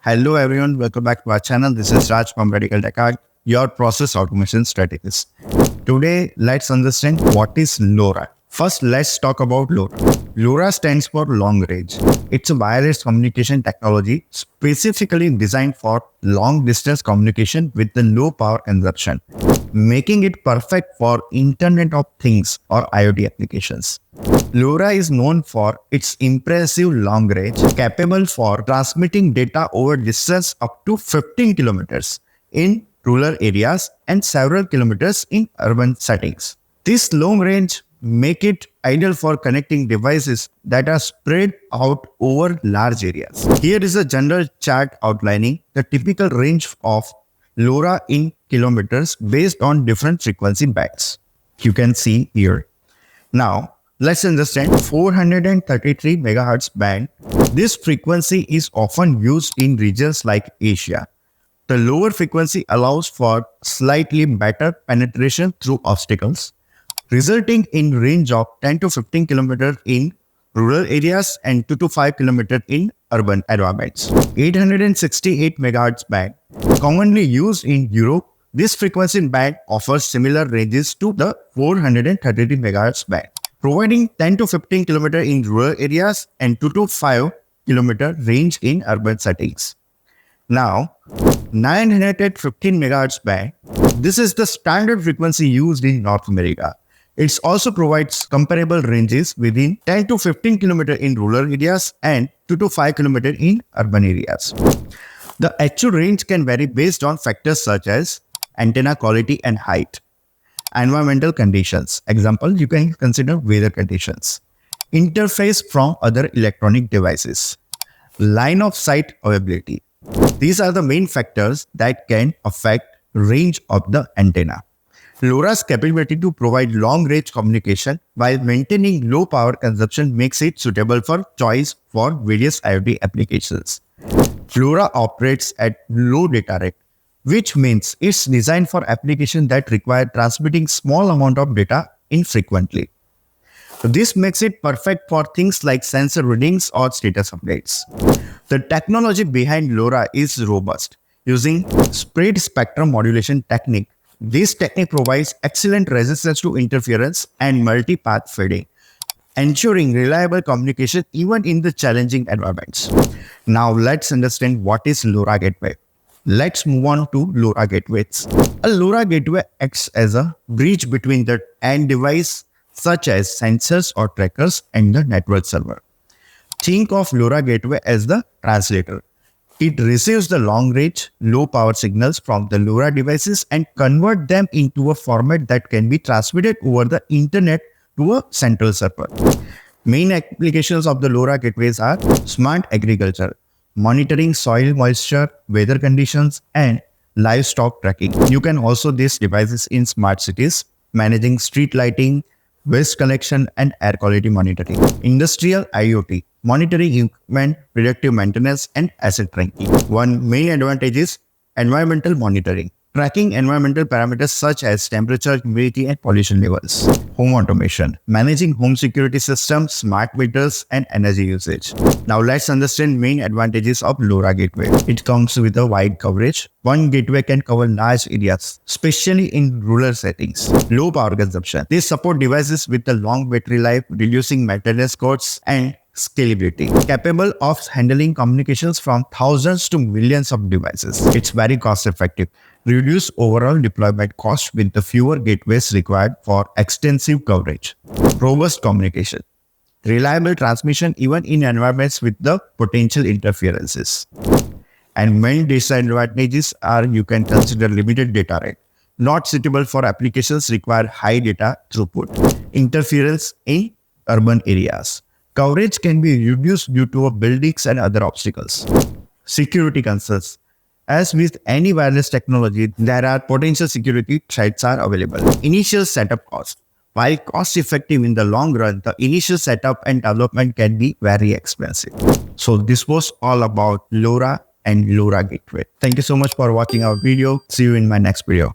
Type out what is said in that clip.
Hello everyone, welcome back to our channel. This is Raj from TechArt, your process automation strategist. Today, let's understand what is LoRa. First, let's talk about LoRa. LoRa stands for long range. It's a wireless communication technology specifically designed for long distance communication with the low power consumption, making it perfect for Internet of Things or IoT applications. LoRa is known for its impressive long range, capable for transmitting data over distance up to 15 kilometers in rural areas and several kilometers in urban settings. This long range make it ideal for connecting devices that are spread out over large areas. Here is a general chart outlining the typical range of LoRa in kilometers based on different frequency bands. You can see here. Now, let's understand 433 MHz band. This frequency is often used in regions like Asia. The lower frequency allows for slightly better penetration through obstacles, resulting in range of 10 to 15 km in rural areas and 2 to 5 km in urban environments. 868 MHz band, commonly used in Europe. This frequency band offers similar ranges to the 433 MHz band, providing 10 to 15 km in rural areas and 2 to 5 km range in urban settings. Now, 915 MHz band, this is the standard frequency used in North America. It also provides comparable ranges within 10 to 15 km in rural areas and 2 to 5 km in urban areas. The actual range can vary based on factors such as antenna quality and height, environmental conditions. Example, you can consider weather conditions, interface from other electronic devices, line of sight availability. These are the main factors that can affect range of the antenna. LoRa's capability to provide long-range communication while maintaining low power consumption makes it suitable for choice for various IoT applications. LoRa operates at low data rate, which means it's designed for applications that require transmitting small amount of data infrequently. This makes it perfect for things like sensor readings or status updates. The technology behind LoRa is robust. Using spread spectrum modulation technique, this technique provides excellent resistance to interference and multipath fading, ensuring reliable communication even in the challenging environments. Now let's understand what is LoRa gateway. Let's move on to LoRa gateways. A LoRa gateway acts as a bridge between the end device, such as sensors or trackers, and the network server. Think of LoRa gateway as the translator. It receives the long-range, low-power signals from the LoRa devices and convert them into a format that can be transmitted over the internet to a central server. Main applications of the LoRa gateways are smart agriculture, monitoring soil moisture, weather conditions, and livestock tracking. You can also use these devices in smart cities, managing street lighting, waste collection, and air quality monitoring. Industrial IoT, monitoring equipment, predictive maintenance, and asset tracking. One main advantage is environmental monitoring, tracking environmental parameters such as temperature, humidity, and pollution levels. Home automation, managing home security systems, smart meters, and energy usage. Now let's understand main advantages of LoRa gateway. It comes with a wide coverage. One gateway can cover large areas, especially in rural settings. Low power consumption. They support devices with a long battery life, reducing maintenance costs and scalability. Capable of handling communications from thousands to millions of devices. It's very cost effective. Reduce overall deployment cost with the fewer gateways required for extensive coverage. Robust communication. Reliable transmission even in environments with the potential interferences. And main disadvantages are you can consider limited data rate. Not suitable for applications require high data throughput. Interference in urban areas. Coverage can be reduced due to buildings and other obstacles. Security concerns. As with any wireless technology, there are potential security threats are available. Initial setup cost. While cost effective in the long run, the initial setup and development can be very expensive. So this was all about LoRa and LoRa gateway. Thank you so much for watching our video. See you in my next video.